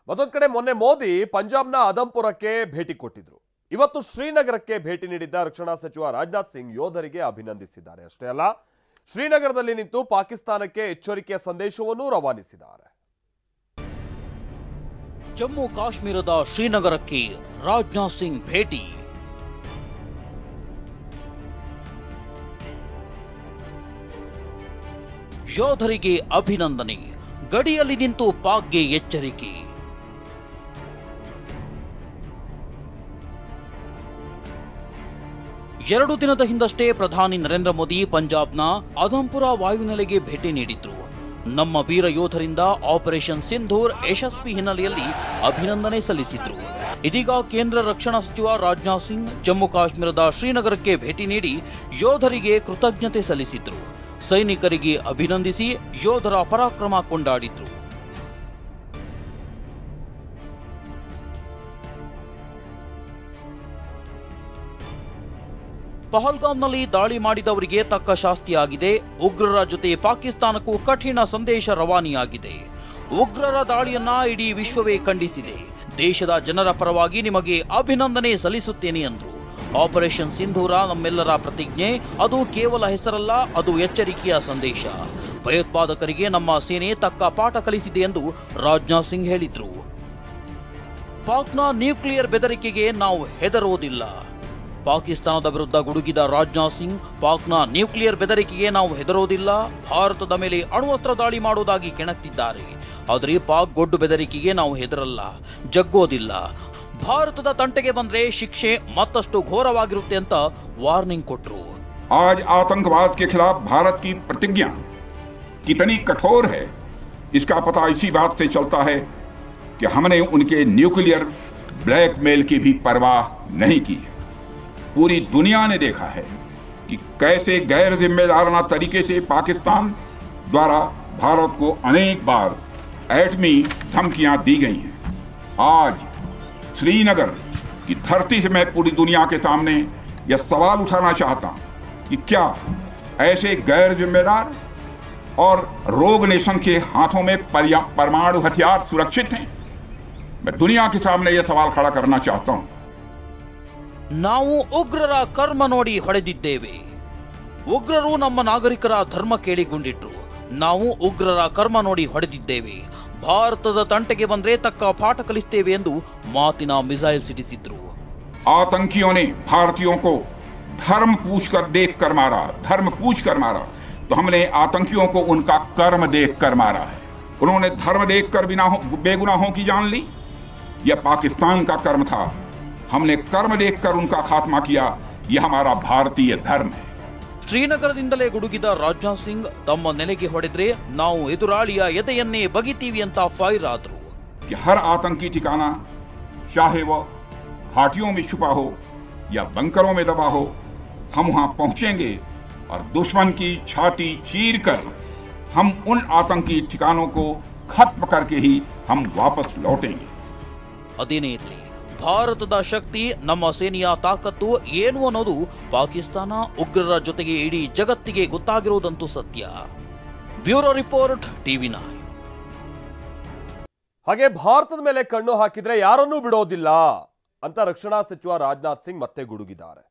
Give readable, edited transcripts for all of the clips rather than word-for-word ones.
ಮತ್ತೊಂದು ಕಡೆ ಮೊನ್ನೆ ಮೋದಿ ಪಂಜಾಬ್ನ ಆದಂಪುರಕ್ಕೆ ಭೇಟಿ ಕೊಟ್ಟಿದ್ರು. ಇವತ್ತು ಶ್ರೀನಗರಕ್ಕೆ ಭೇಟಿ ನೀಡಿದ್ದ ರಕ್ಷಣಾ ಸಚಿವ ರಾಜನಾಥ್ ಸಿಂಗ್ ಯೋಧರಿಗೆ ಅಭಿನಂದಿಸಿದ್ದಾರೆ. ಅಷ್ಟೇ ಅಲ್ಲ, ಶ್ರೀನಗರದಲ್ಲಿ ನಿಂತು ಪಾಕಿಸ್ತಾನಕ್ಕೆ ಎಚ್ಚರಿಕೆಯ ಸಂದೇಶವನ್ನು ರವಾನಿಸಿದ್ದಾರೆ. ಜಮ್ಮು ಕಾಶ್ಮೀರದ ಶ್ರೀನಗರಕ್ಕೆ ರಾಜನಾಥ್ ಸಿಂಗ್ ಭೇಟಿ. ಯೋಧರಿಗೆ ಅಭಿನಂದನೆ, ಗಡಿಯಲ್ಲಿ ನಿಂತು ಪಾಕ್ಗೆ ಎಚ್ಚರಿಕೆ. ಎರಡು ದಿನದ ಹಿಂದಷ್ಟೇ ಪ್ರಧಾನಿ ನರೇಂದ್ರ ಮೋದಿ ಪಂಜಾಬ್ನ ಆದಂಪುರ ವಾಯುನೆಲೆಗೆ ಭೇಟಿ ನೀಡಿದ್ರು. ನಮ್ಮ ವೀರ ಯೋಧರಿಂದ ಆಪರೇಷನ್ ಸಿಂಧೂರ್ ಯಶಸ್ವಿ ಹಿನ್ನೆಲೆಯಲ್ಲಿ ಅಭಿನಂದನೆ ಸಲ್ಲಿಸಿದ್ರು. ಇದೀಗ ಕೇಂದ್ರ ರಕ್ಷಣಾ ಸಚಿವ ರಾಜನಾಥ್ ಸಿಂಗ್ ಜಮ್ಮು ಕಾಶ್ಮೀರದ ಶ್ರೀನಗರಕ್ಕೆ ಭೇಟಿ ನೀಡಿ ಯೋಧರಿಗೆ ಕೃತಜ್ಞತೆ ಸಲ್ಲಿಸಿದ್ರು. ಸೈನಿಕರಿಗೆ ಅಭಿನಂದಿಸಿ ಯೋಧರ ಪರಾಕ್ರಮ ಕೊಂಡಾಡಿದ್ರು. ಪಹಲ್ಗಾಮ್ನಲ್ಲಿ ದಾಳಿ ಮಾಡಿದವರಿಗೆ ತಕ್ಕ ಶಾಸ್ತಿಯಾಗಿದೆ. ಉಗ್ರರ ಜೊತೆ ಪಾಕಿಸ್ತಾನಕ್ಕೂ ಕಠಿಣ ಸಂದೇಶ ರವಾನಿಯಾಗಿದೆ. ಉಗ್ರರ ದಾಳಿಯನ್ನ ಇಡೀ ವಿಶ್ವವೇ ಖಂಡಿಸಿದೆ. ದೇಶದ ಜನರ ಪರವಾಗಿ ನಿಮಗೆ ಅಭಿನಂದನೆ ಸಲ್ಲಿಸುತ್ತೇನೆ ಎಂದರು. ಆಪರೇಷನ್ ಸಿಂಧೂರ ನಮ್ಮೆಲ್ಲರ ಪ್ರತಿಜ್ಞೆ. ಅದು ಕೇವಲ ಹೆಸರಲ್ಲ, ಅದು ಎಚ್ಚರಿಕೆಯ ಸಂದೇಶ. ಭಯೋತ್ಪಾದಕರಿಗೆ ನಮ್ಮ ಸೇನೆ ತಕ್ಕ ಪಾಠ ಕಲಿಸಿದೆ ಎಂದು ರಾಜನಾಥ್ ಸಿಂಗ್ ಹೇಳಿದ್ರು. ಪಾಕ್ನ ನ್ಯೂಕ್ಲಿಯರ್ ಬೆದರಿಕೆಗೆ ನಾವು ಹೆದರೋದಿಲ್ಲ. ಪಾಕಿಸ್ತಾನದ ವಿರುದ್ಧ ಗುಡುಗಿದ ರಾಜನಾಥ್ ಸಿಂಗ್, ಪಾಕ್ನ ನ್ಯೂಕ್ಲಿಯರ್ ಬೆದರಿಕೆಗೆ ನಾವು ಹೆದರೋದಿಲ್ಲ, ಭಾರತದ ಮೇಲೆ ಅಣ್ವಸ್ತ್ರ ದಾಳಿ ಮಾಡುವುದಾಗಿ ಕೆಣಕ್ತಿದ್ದಾರೆ. ಆದರೆ ಪಾಕ್ ಗೊಡ್ಡು ಬೆದರಿಕೆಗೆ ನಾವು ಹೆದರಲ್ಲ, ಜಗ್ಗೋದಿಲ್ಲ. ಭಾರತದ ತಂಟೆಗೆ ಬಂದ್ರೆ ಶಿಕ್ಷೆ ಮತ್ತಷ್ಟು ಘೋರವಾಗಿರುತ್ತೆ ಅಂತ ವಾರ್ನಿಂಗ್ ಕೊಟ್ರು. आज आतंकवाद के खिलाफ भारत की प्रतिज्ञा कितनी कठोर है, इसका पता इसी बात से चलता है कि हमने उनके न्यूक्लियर ब्लैकमेल की भी परवाह नहीं की है। पूरी दुनिया ने देखा है कि कैसे गैर जिम्मेदाराना तरीके से पाकिस्तान द्वारा भारत को अनेक बार एटमी धमकियां दी गई हैं। आज श्रीनगर की धरती से मैं पूरी दुनिया के सामने यह सवाल उठाना चाहता हूं कि क्या ऐसे गैर जिम्मेदार और रोग नेशन के हाथों में परमाणु हथियार सुरक्षित हैं? मैं दुनिया के सामने यह सवाल खड़ा करना चाहता हूं। ನಾವು ಉಗ್ರರ ಕರ್ಮ ನೋಡಿ ಹೊಡೆದಿದ್ದೇವೆ. ಉಗ್ರರು ನಮ್ಮ ನಾಗರಿಕರ ಧರ್ಮ ಕೇಳಿಕೊಂಡಿಟ್ರು. ನಾವು ಉಗ್ರರ ಕರ್ಮ ನೋಡಿ ಹೊಡೆದಿದ್ದೇವೆ. ಭಾರತದ ತಂಟೆಗೆ ಬಂದ್ರೆ ತಕ್ಕ ಪಾಠ ಕಲಿಸ್ತೇವೆ ಎಂದು ಮಾತಿನ ಮಿಸೈಲ್ ಸಿಡಿಸಿದ್ರು. आतंकियों ने भारतीयों को धर्म पूछकर देखकर मारा, धर्म पूछकर मारा, तो हमने आतंकियों को उनका कर्म देखकर मारा है। उन्होंने धर्म देखकर बेगुनाहों की जान ली। यह पाकिस्तान का कर्म था, हमने कर्म देखकर उनका खात्मा किया। यह हमारा भारतीय धर्म है। ಶ್ರೀನಗರದಿಂದಲೇ ಗುಡುಗಿದ ರಾಜನಾಥ್ ಸಿಂಗ್, ತಮ್ಮ ನೆಲೆಗೆ ಹೊಡೆದ್ರೆ ನಾವು ಎದುರಾಳಿಯ ಎದೆಯನ್ನೇ ಬಗಿತೀವಿ ಅಂತ ಫೈರ್ ಆದ್ರು. हर आतंकी ठिकाना, चाहे वह घाटियों में छुपा हो या बंकरों में दबा हो, हम वहां पहुंचेंगे और दुश्मन की छाती चीर कर हम उन आतंकी ठिकानों को खत्म करके ही हम वापस लौटेंगे. ಅದೇನೇ ಇರಲಿ, ಭಾರತದ ಶಕ್ತಿ, ನಮ್ಮ ಸೇನೆಯ ತಾಕತ್ತು ಏನು ಅನ್ನೋದು ಪಾಕಿಸ್ತಾನ ಉಗ್ರರ ಜೊತೆಗೆ ಇಡೀ ಜಗತ್ತಿಗೆ ಗೊತ್ತಾಗಿರುವುದಂತೂ ಸತ್ಯ. Bureau report, TV9. ಹಾಗೆ ಭಾರತದ ಮೇಲೆ ಕಣ್ಣು ಹಾಕಿದ್ರೆ ಯಾರನ್ನೂ ಬಿಡೋದಿಲ್ಲ ಅಂತ ರಕ್ಷಣಾ ಸಚಿವ ರಾಜನಾಥ್ ಸಿಂಗ್ ಮತ್ತೆ ಗುಡುಗಿದ್ದಾರೆ.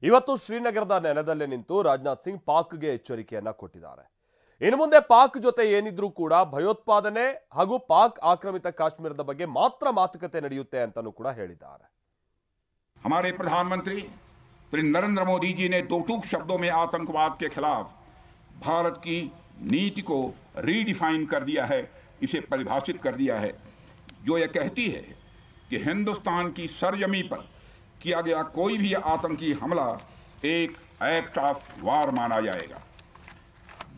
ಇವತ್ತು ಶ್ರೀನಗರದ ನೆಲದಲ್ಲೇ ನಿಂತು ರಾಜನಾಥ್ ಸಿಂಗ್ ಪಾಕ್ಗೆ ಎಚ್ಚರಿಕೆಯನ್ನ ಕೊಟ್ಟಿದ್ದಾರೆ. ಇನ್ನು ಮುಂದೆ ಪಾಕ್ ಜೊತೆ ಏನಿದ್ರೂ ಕೂಡ ಭಯೋತ್ಪಾದನೆ ಹಾಗೂ ಪಾಕ್ ಆಕ್ರಮಿತ ಕಾಶ್ಮೀರದ ಬಗ್ಗೆ ಮಾತ್ರ ಮಾತುಕತೆ ನಡೆಯುತ್ತೆ ಅಂತಾನೂ ಕೂಡ ಹೇಳಿದ್ದಾರೆ. हमारे प्रधानमंत्री श्री नरेंद्र मोदी जी ने दो टूक शब्दों में आतंकवाद के खिलाफ भारत की नीति को रीडिफाइन कर दिया है, इसे परिभाषित कर दिया है, जो यह कहती है कि हिंदुस्तान की सरजमी पर किया गया कोई भी आतंकी हमला एक एक्ट ऑफ वार माना जाएगा।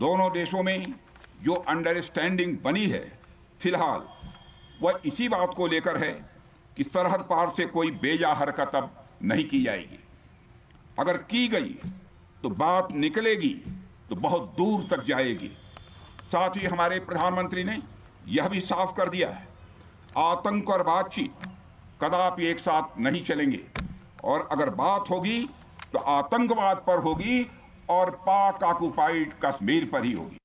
दोनों देशों में जो अंडरस्टैंडिंग बनी है फिलहाल वह इसी बात को लेकर है कि सरहद पार से कोई बेजा हरकत अब नहीं की जाएगी। अगर की गई तो बात निकलेगी तो बहुत दूर तक जाएगी। साथ ही हमारे प्रधानमंत्री ने यह भी साफ कर दिया है, आतंक और बातचीत कदापि एक साथ नहीं चलेंगे, और अगर बात होगी तो आतंकवाद पर होगी और पाक ऑक्युपाइड कश्मीर पर ही होगी।